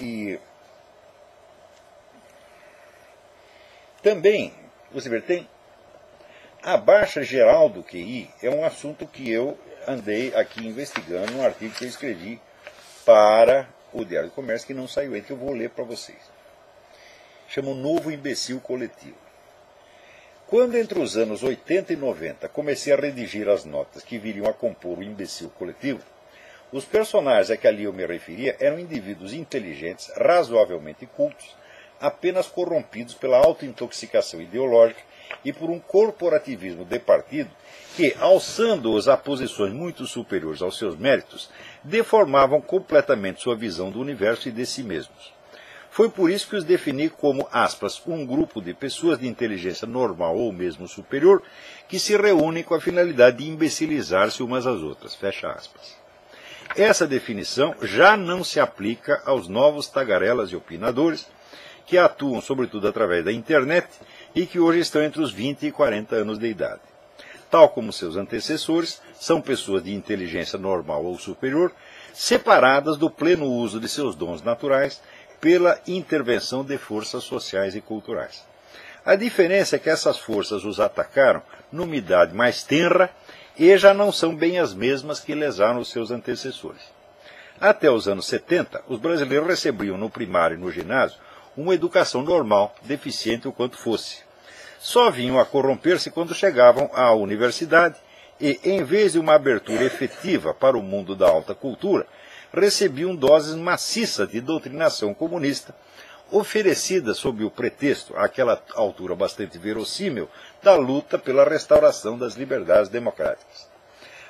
E também, você vê, tem a baixa geral do QI é um assunto que eu andei aqui investigando num artigo que eu escrevi para o Diário do Comércio, que não saiu ainda, que eu vou ler para vocês. Chama o Novo Imbecil Coletivo. Quando entre os anos 80 e 90 comecei a redigir as notas que viriam a compor o imbecil coletivo, os personagens a que ali eu me referia eram indivíduos inteligentes, razoavelmente cultos, apenas corrompidos pela autointoxicação ideológica e por um corporativismo de partido que, alçando-os a posições muito superiores aos seus méritos, deformavam completamente sua visão do universo e de si mesmos. Foi por isso que os defini como, aspas, um grupo de pessoas de inteligência normal ou mesmo superior que se reúnem com a finalidade de imbecilizar-se umas às outras, fecha aspas. Essa definição já não se aplica aos novos tagarelas e opinadores que atuam sobretudo através da internet e que hoje estão entre os 20 e 40 anos de idade. Tal como seus antecessores, são pessoas de inteligência normal ou superior, separadas do pleno uso de seus dons naturais pela intervenção de forças sociais e culturais. A diferença é que essas forças os atacaram numa idade mais tenra e já não são bem as mesmas que lesaram os seus antecessores. Até os anos 70, os brasileiros recebiam no primário e no ginásio uma educação normal, deficiente o quanto fosse. Só vinham a corromper-se quando chegavam à universidade e, em vez de uma abertura efetiva para o mundo da alta cultura, recebiam doses maciças de doutrinação comunista, oferecidas sob o pretexto, àquela altura bastante verossímil, da luta pela restauração das liberdades democráticas.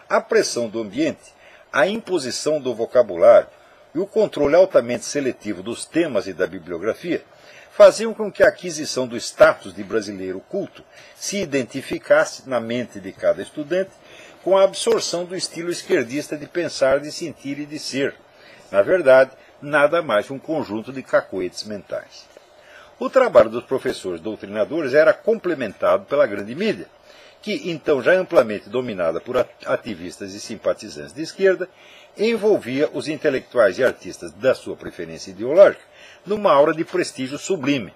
A pressão do ambiente, a imposição do vocabulário e o controle altamente seletivo dos temas e da bibliografia faziam com que a aquisição do status de brasileiro culto se identificasse na mente de cada estudante com a absorção do estilo esquerdista de pensar, de sentir e de ser. Na verdade, nada mais que um conjunto de cacoetes mentais. O trabalho dos professores doutrinadores era complementado pela grande mídia, que, então já amplamente dominada por ativistas e simpatizantes de esquerda, envolvia os intelectuais e artistas da sua preferência ideológica numa aura de prestígio sublime,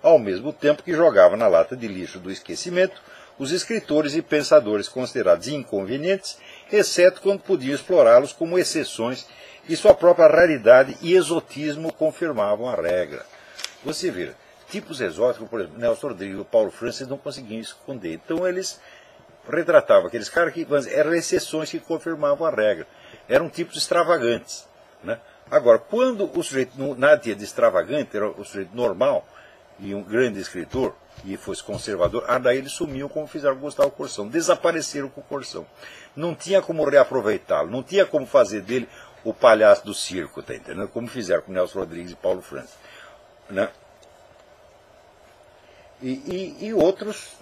ao mesmo tempo que jogava na lata de lixo do esquecimento os escritores e pensadores considerados inconvenientes, exceto quando podiam explorá-los como exceções e sua própria raridade e exotismo confirmavam a regra. Você vê, tipos exóticos, por exemplo, Nelson Rodrigues e Paulo Francis não conseguiam esconder. Então eles retratavam aqueles caras que eram exceções que confirmavam a regra. Eram tipos extravagantes. Né? Agora, quando o sujeito nada tinha de extravagante, era o sujeito normal e um grande escritor, e fosse conservador, daí eles sumiam como fizeram com Gustavo Corsão. Desapareceram com o Corsão. Não tinha como reaproveitá-lo, não tinha como fazer dele o palhaço do circo, tá entendendo? Como fizeram com Nelson Rodrigues e Paulo Francis. Né? E outros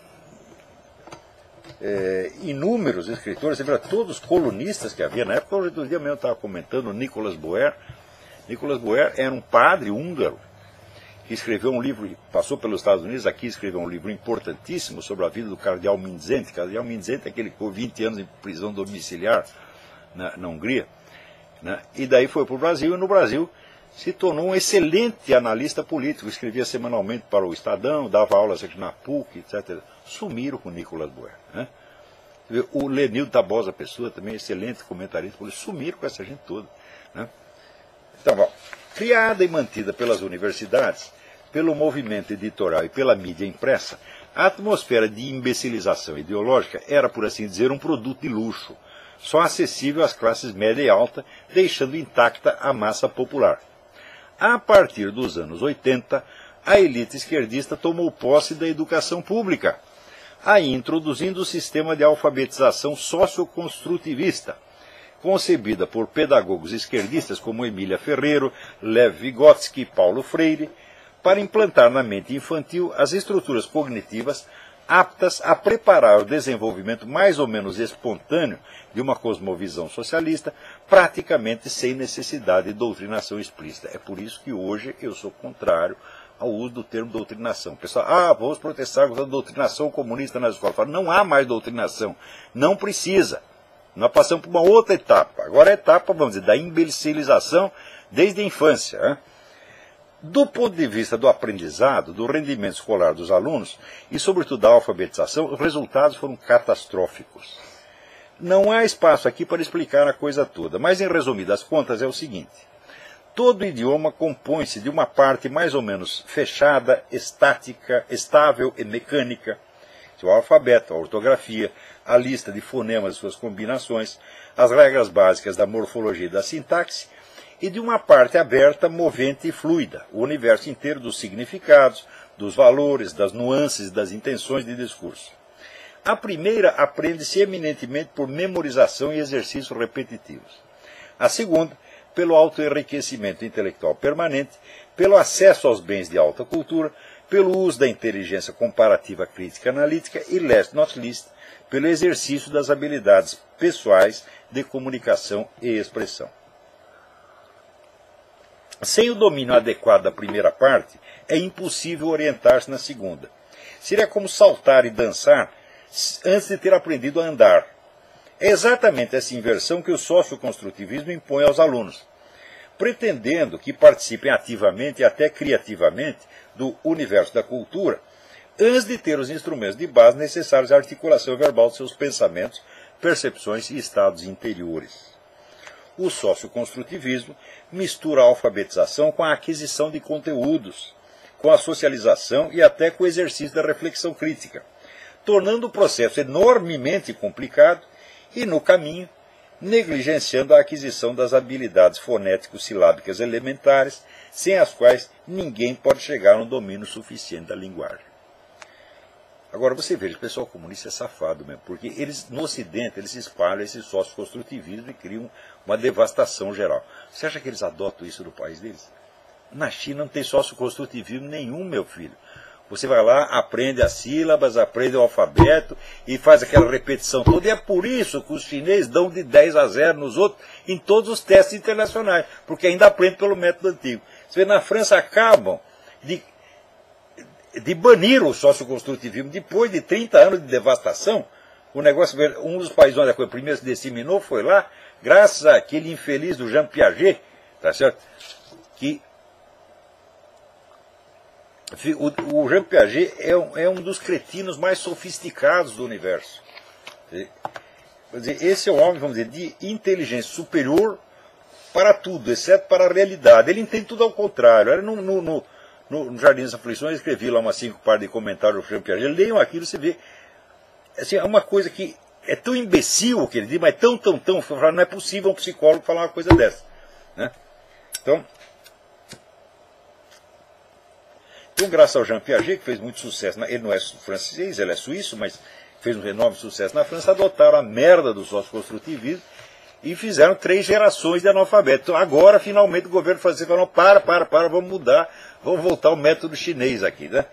inúmeros escritores, você vê, todos os colunistas que havia na época. Hoje do dia mesmo eu estava comentando o Nicolas Boer. Nicolas Boer era um padre húngaro que escreveu um livro, passou pelos Estados Unidos, aqui escreveu um livro importantíssimo sobre a vida do cardeal Mindszenty. Cardeal Mindszenty é aquele que ficou 20 anos em prisão domiciliar na Hungria. Né? E daí foi para o Brasil, e no Brasil se tornou um excelente analista político, escrevia semanalmente para o Estadão, dava aulas aqui na PUC, etc. Sumiram com o Nicolas Boer. Né? O Lenildo Tabosa Pessoa, também excelente comentarista político, sumiram com essa gente toda. Né? Então, bom, criada e mantida pelas universidades, pelo movimento editorial e pela mídia impressa, a atmosfera de imbecilização ideológica era, por assim dizer, um produto de luxo, só acessível às classes média e alta, deixando intacta a massa popular. A partir dos anos 80, a elite esquerdista tomou posse da educação pública, aí introduzindo o sistema de alfabetização socioconstrutivista, concebida por pedagogos esquerdistas como Emília Ferreiro, Lev Vygotsky e Paulo Freire, para implantar na mente infantil as estruturas cognitivas aptas a preparar o desenvolvimento mais ou menos espontâneo de uma cosmovisão socialista, praticamente sem necessidade de doutrinação explícita. É por isso que hoje eu sou contrário ao uso do termo doutrinação. O pessoal, vamos protestar contra a doutrinação comunista nas escolas. Falo, não há mais doutrinação, não precisa. Nós passamos por uma outra etapa. Agora a etapa, vamos dizer, da imbecilização desde a infância. Né? Do ponto de vista do aprendizado, do rendimento escolar dos alunos e, sobretudo, da alfabetização, os resultados foram catastróficos. Não há espaço aqui para explicar a coisa toda, mas, em resumidas contas, é o seguinte. Todo idioma compõe-se de uma parte mais ou menos fechada, estática, estável e mecânica, o alfabeto, a ortografia, a lista de fonemas e suas combinações, as regras básicas da morfologia e da sintaxe, e de uma parte aberta, movente e fluida, o universo inteiro dos significados, dos valores, das nuances e das intenções de discurso. A primeira aprende-se eminentemente por memorização e exercícios repetitivos. A segunda, pelo autoenriquecimento intelectual permanente, pelo acesso aos bens de alta cultura, pelo uso da inteligência comparativa crítica analítica e, last not least, pelo exercício das habilidades pessoais de comunicação e expressão. Sem o domínio adequado da primeira parte, é impossível orientar-se na segunda. Seria como saltar e dançar antes de ter aprendido a andar. É exatamente essa inversão que o socioconstrutivismo impõe aos alunos, pretendendo que participem ativamente e até criativamente do universo da cultura, antes de ter os instrumentos de base necessários à articulação verbal de seus pensamentos, percepções e estados interiores. O socioconstrutivismo mistura a alfabetização com a aquisição de conteúdos, com a socialização e até com o exercício da reflexão crítica, tornando o processo enormemente complicado e, no caminho, negligenciando a aquisição das habilidades fonético-silábicas elementares, sem as quais ninguém pode chegar a um domínio suficiente da linguagem. Agora, você veja, o pessoal comunista é safado mesmo, porque eles, no Ocidente, eles espalham esse socioconstrutivismo e criam uma devastação geral. Você acha que eles adotam isso no país deles? Na China não tem socioconstrutivismo nenhum, meu filho. Você vai lá, aprende as sílabas, aprende o alfabeto e faz aquela repetição toda. E é por isso que os chineses dão de 10-0 nos outros em todos os testes internacionais, porque ainda aprende pelo método antigo. Você vê, na França acabam de banir o socioconstrutivismo depois de 30 anos de devastação. O negócio, um dos países onde a coisa primeiro se disseminou foi lá, graças àquele infeliz do Jean Piaget, tá certo? Que o Jean Piaget é um dos cretinos mais sofisticados do universo. Quer dizer, esse é um homem, vamos dizer, de inteligência superior para tudo, exceto para a realidade. Ele entende tudo ao contrário. Era no Jardim das Aflições, eu escrevi lá umas 5 páginas de comentários do Jean Piaget. Leiam aquilo, você vê. Assim, é uma coisa que é tão imbecil o que ele diz, mas tão, não é possível um psicólogo falar uma coisa dessa. Né? Então, graças ao Jean Piaget, que fez muito sucesso, ele não é francês, ele é suíço, mas fez um enorme sucesso na França, adotaram a merda do socioconstrutivismo e fizeram 3 gerações de analfabetos. Então agora, finalmente, o governo francês falou, para, vamos mudar, vamos voltar ao método chinês aqui, né?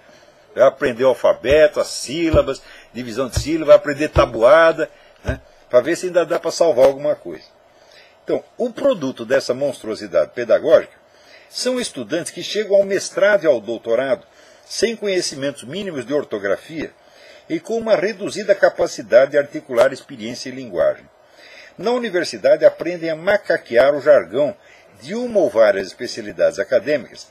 Vai aprender o alfabeto, as sílabas, divisão de sílabas, vai aprender tabuada, né? Para ver se ainda dá para salvar alguma coisa. Então, o produto dessa monstruosidade pedagógica são estudantes que chegam ao mestrado e ao doutorado sem conhecimentos mínimos de ortografia e com uma reduzida capacidade de articular experiência e linguagem. Na universidade aprendem a macaquear o jargão de uma ou várias especialidades acadêmicas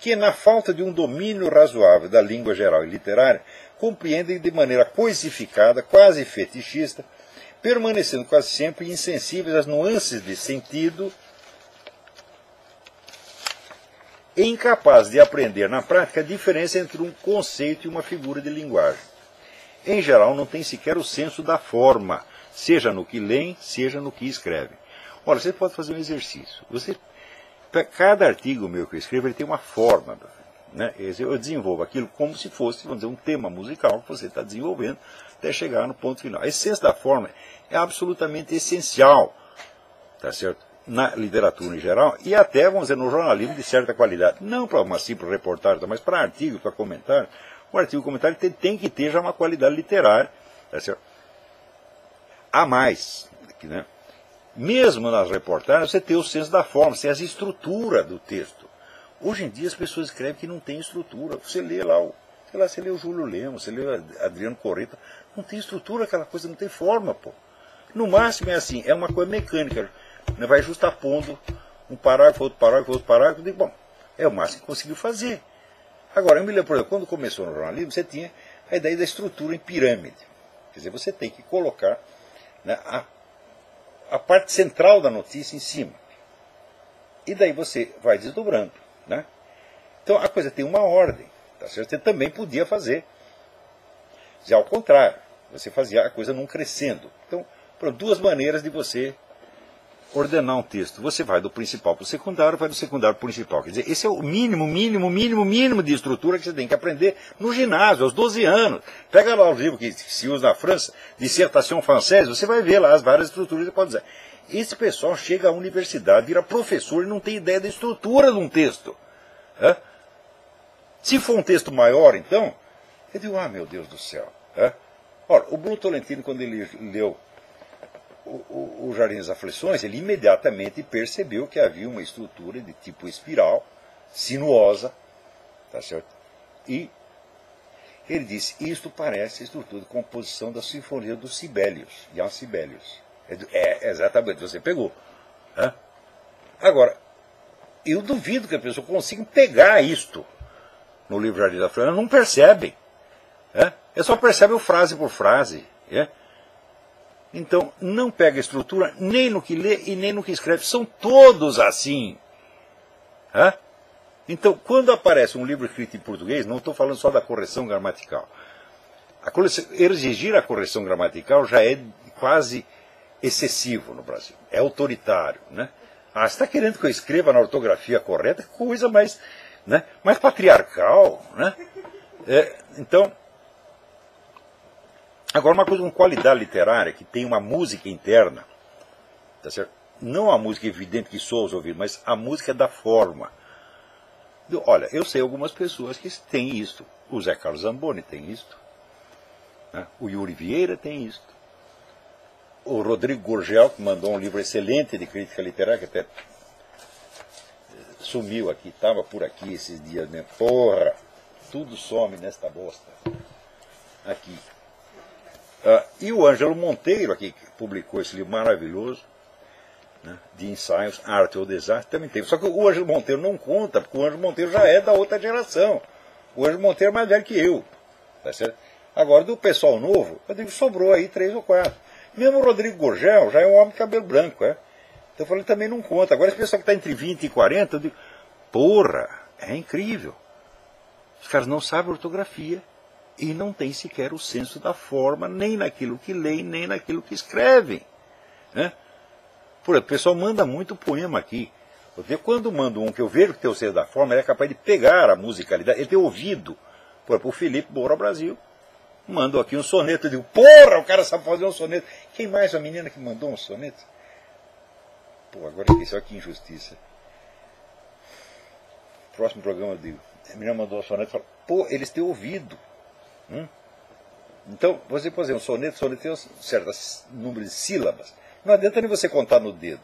que, na falta de um domínio razoável da língua geral e literária, compreendem de maneira coisificada, quase fetichista, permanecendo quase sempre insensíveis às nuances de sentido e incapazes de aprender na prática a diferença entre um conceito e uma figura de linguagem. Em geral, não tem sequer o senso da forma, seja no que leem, seja no que escrevem. Olha, você pode fazer um exercício. Cada artigo meu que eu escrevo, ele tem uma forma. Né? Eu desenvolvo aquilo como se fosse, vamos dizer, um tema musical que você está desenvolvendo até chegar no ponto final. Esse senso da forma é absolutamente essencial, tá certo? Na literatura em geral e até, vamos dizer, no jornalismo de certa qualidade. Não para uma simples reportagem, mas para artigo, para comentário. O artigo comentário tem que ter já uma qualidade literária, tá certo? A mais, né? Mesmo nas reportagens, você tem o senso da forma, você tem a estrutura do texto. Hoje em dia as pessoas escrevem que não tem estrutura. Você lê lá, você lê o Júlio Lemos, você lê o Adriano Corrêa, não tem estrutura, aquela coisa não tem forma, pô. No máximo é assim, é uma coisa mecânica, vai justapondo um parágrafo, outro parágrafo, outro parágrafo. Eu digo, bom, é o máximo que conseguiu fazer. Agora, eu me lembro, por exemplo, quando começou no jornalismo, você tinha a ideia da estrutura em pirâmide. Quer dizer, você tem que colocar, né, a parte central da notícia em cima. E daí você vai desdobrando. Né? Então a coisa tem uma ordem. Tá certo? Você também podia fazer. Já ao contrário, você fazia a coisa num crescendo. Então, por duas maneiras de você ordenar um texto. Você vai do principal para o secundário, vai do secundário para o principal. Quer dizer, esse é o mínimo de estrutura que você tem que aprender no ginásio, aos 12 anos. Pega lá o livro que se usa na França, Dissertation Française, você vai ver lá as várias estruturas que você pode usar. Esse pessoal chega à universidade, vira professor e não tem ideia da estrutura de um texto. É? Se for um texto maior, então, eu digo, ah, meu Deus do céu. É? Ora, o Bruno Tolentino, quando ele leu o Jardim das Aflições, ele imediatamente percebeu que havia uma estrutura de tipo espiral, sinuosa, tá certo? E ele disse, isto parece a estrutura de composição da Sinfonia dos Sibelius, Jan Sibelius. Exatamente, você pegou. É? Agora, eu duvido que a pessoa consiga pegar isto no livro Jardim das Aflições, não percebem. É só percebe frase por frase. É? Então, não pega estrutura nem no que lê e nem no que escreve. São todos assim. É? Então, quando aparece um livro escrito em português, não estou falando só da correção gramatical. Exigir a correção gramatical já é quase excessivo no Brasil. É autoritário. Né? Ah, você está querendo que eu escreva na ortografia correta? Coisa mais, né, mais patriarcal. Né? Então, agora uma coisa com qualidade literária, que tem uma música interna, tá certo? Não a música evidente que soa aos ouvidos, mas a música da forma. Olha, eu sei algumas pessoas que têm isto. O Zé Carlos Zamboni tem isto. Né? O Yuri Vieira tem isto. O Rodrigo Gurgel, que mandou um livro excelente de crítica literária, que até sumiu aqui, estava por aqui esses dias mesmo. Porra, tudo some nesta bosta. Aqui. E o Ângelo Monteiro, aqui, que publicou esse livro maravilhoso, né, de ensaios, Arte ou Desastre, também teve. Só que o Ângelo Monteiro não conta, porque o Ângelo Monteiro já é da outra geração. O Ângelo Monteiro é mais velho que eu. Tá certo? Agora, do pessoal novo, eu digo, sobrou aí 3 ou 4. Mesmo o Rodrigo Gurgel já é um homem de cabelo branco. Então eu falei, também não conta. Agora, esse pessoal que está entre 20 e 40, eu digo, porra, é incrível. Os caras não sabem ortografia. E não tem sequer o senso da forma, nem naquilo que leem, nem naquilo que escrevem. Né? Por exemplo, o pessoal manda muito poema aqui. Porque quando mando um que eu vejo que tem o senso da forma, ele é capaz de pegar a musicalidade, ele tem ouvido. Por exemplo, o Felipe Moura Brasil mandou aqui um soneto. Eu digo, porra, o cara sabe fazer um soneto. Quem mais? A menina que mandou um soneto? Pô, agora esqueci, olha que injustiça. Próximo programa eu digo, a menina mandou um soneto e fala, pô, eles têm ouvido. Então, você, por exemplo, soneto tem um certo número de sílabas. Não adianta nem você contar no dedo.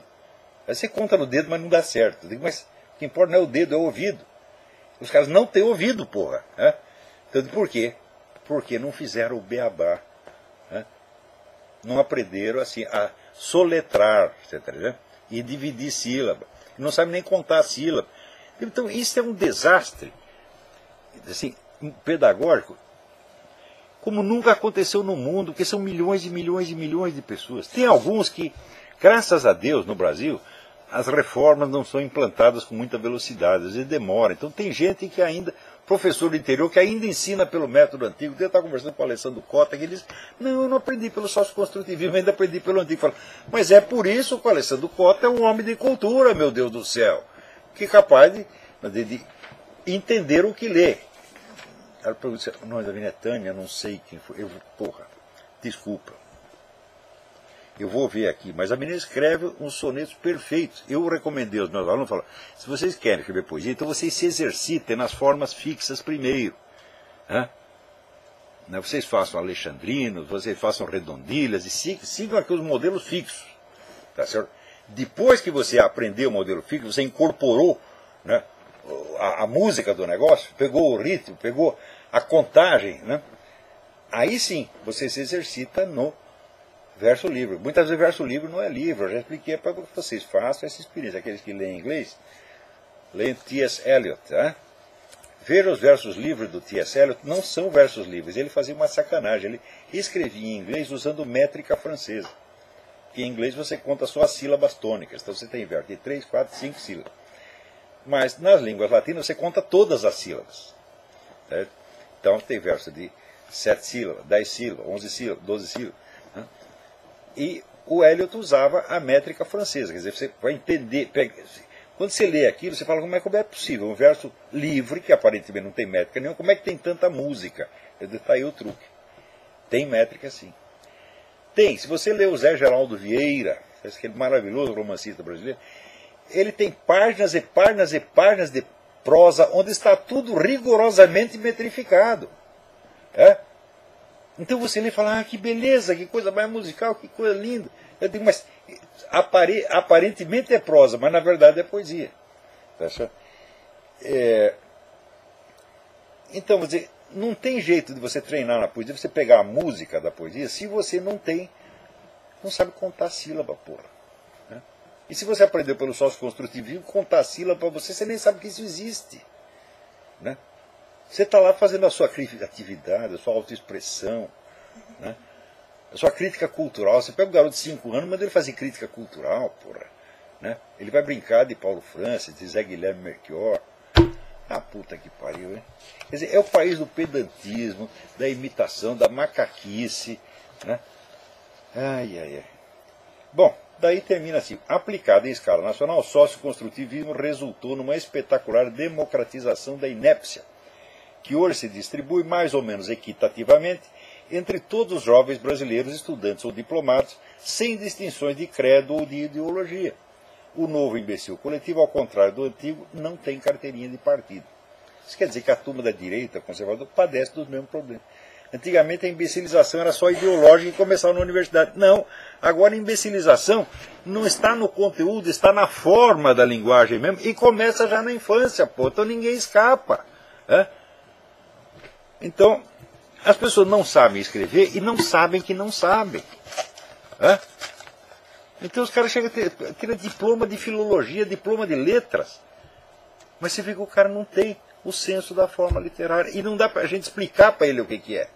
Aí você conta no dedo, mas não dá certo. Eu digo, mas o que importa não é o dedo, é o ouvido. Os caras não têm ouvido, porra. Né? Então, por quê? Porque não fizeram o beabá. Né? Não aprenderam assim, a soletrar, você tá entendendo? E dividir sílaba. Não sabem nem contar a sílaba. Então, isso é um desastre assim, pedagógico, como nunca aconteceu no mundo, porque são milhões e milhões e milhões de pessoas. Tem alguns que, graças a Deus, no Brasil, as reformas não são implantadas com muita velocidade, às vezes demora. Então tem gente que ainda, professor do interior, que ainda ensina pelo método antigo. Eu estava conversando com o Alessandro Cota, que ele disse, não, eu não aprendi pelo sócio-construtivismo, ainda aprendi pelo antigo. Falo, mas é por isso que o Alessandro Cota é um homem de cultura, meu Deus do céu, que é capaz de entender o que lê. Ela pergunta, o nome da menina é Tânia, não sei quem foi. Porra, desculpa. Eu vou ver aqui, mas a menina escreve uns sonetos perfeitos. Eu recomendei aos meus alunos, falo, se vocês querem escrever poesia, então vocês se exercitem nas formas fixas primeiro. Né? Vocês façam alexandrinos, vocês façam redondilhas, e sigam aqui os modelos fixos. Tá certo? Depois que você aprendeu o modelo fixo, você incorporou, né, a música do negócio, pegou o ritmo, pegou a contagem, né? Aí sim, você se exercita no Verso livre. Muitas vezes verso livre não é livro. Eu já expliquei para que vocês façam essa experiência. Aqueles que leem inglês, leem T.S. Eliot. Tá? Ver os versos livres do T.S. Eliot não são versos livres. Ele fazia uma sacanagem. Ele escrevia em inglês usando métrica francesa. Que em inglês você conta só as sílabas tônicas. Então você tem verso de 3, 4, 5 sílabas. Mas nas línguas latinas você conta todas as sílabas. Certo? Então tem verso de 7 sílabas, 10 sílabas, 11 sílabas, 12 sílabas. Né? E o Eliot usava a métrica francesa. Quer dizer, você vai entender... Quando você lê aquilo, você fala, como é possível? Um verso livre, que aparentemente não tem métrica nenhuma, como é que tem tanta música? Está aí o truque. Tem métrica, sim. Tem. Se você lê o Zé Geraldo Vieira, aquele maravilhoso romancista brasileiro, ele tem páginas e páginas e páginas de prosa onde está tudo rigorosamente metrificado. É? Então você lê e fala, que beleza, que coisa mais musical, que coisa linda. Eu digo, mas aparentemente é prosa, mas na verdade é poesia. Tá certo? Então, dizer, não tem jeito de você treinar na poesia, você pegar a música da poesia, se você não sabe contar sílaba, porra. Né? E se você aprendeu pelo sócio-construtivismo, contar sílaba para você nem sabe que isso existe. Né? Você está lá fazendo a sua criatividade, a sua autoexpressão, né? A sua crítica cultural. Você pega um garoto de 5 anos, manda ele fazer crítica cultural, porra. Né? Ele vai brincar de Paulo Francis, de Zé Guilherme Melchior. Puta que pariu, hein? Quer dizer, é o país do pedantismo, da imitação, da macaquice. Né? Ai. Bom, daí termina assim. Aplicado em escala nacional, o sócio-construtivismo resultou numa espetacular democratização da inépcia, que hoje se distribui mais ou menos equitativamente entre todos os jovens brasileiros, estudantes ou diplomados, sem distinções de credo ou de ideologia. O novo imbecil coletivo, ao contrário do antigo, não tem carteirinha de partido. Isso quer dizer que a turma da direita, conservadora, padece dos mesmos problemas. Antigamente a imbecilização era só ideológica e começava na universidade. Não, agora a imbecilização não está no conteúdo, está na forma da linguagem mesmo, e começa já na infância, pô. Então ninguém escapa. Então, as pessoas não sabem escrever e não sabem que não sabem. Então os caras chegam a ter diploma de filologia, diploma de letras, mas você vê que o cara não tem o senso da forma literária. E não dá para a gente explicar para ele o que é.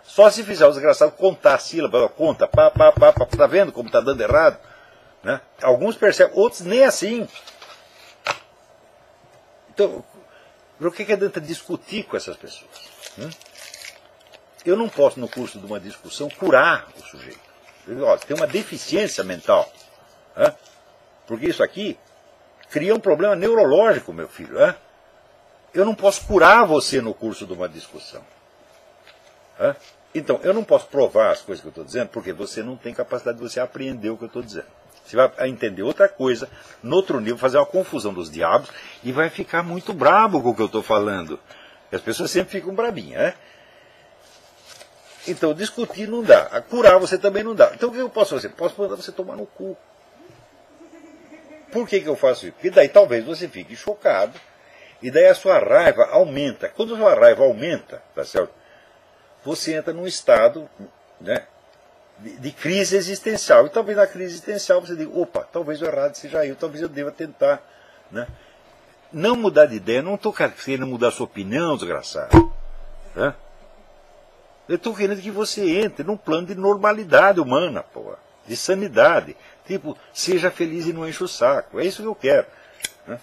Só se fizer o desgraçado contar a sílaba, conta, tá vendo como está dando errado? Né? Alguns percebem, outros nem assim. Então, o que adianta discutir com essas pessoas? Eu não posso, no curso de uma discussão, curar o sujeito. Tem uma deficiência mental. Porque isso aqui cria um problema neurológico, meu filho. Eu não posso curar você no curso de uma discussão. Então, eu não posso provar as coisas que eu estou dizendo, porque você não tem capacidade de você apreender o que eu estou dizendo. Você vai entender outra coisa, no outro nível, fazer uma confusão dos diabos, e vai ficar muito brabo com o que eu estou falando. E as pessoas sempre ficam brabinhas. Então, discutir não dá. Curar você também não dá. Então, o que eu posso fazer? Posso mandar você tomar no cu. Por que eu faço isso? Porque daí talvez você fique chocado, e daí a sua raiva aumenta. Quando a sua raiva aumenta, tá certo? Você entra num estado, né, de crise existencial. E talvez na crise existencial você diga, opa, talvez o errado seja eu, talvez eu deva tentar. Né? Não mudar de ideia, não estou querendo mudar a sua opinião, desgraçado. Eu estou querendo que você entre num plano de normalidade humana, porra, de sanidade. Tipo, seja feliz e não enche o saco. É isso que eu quero. Né?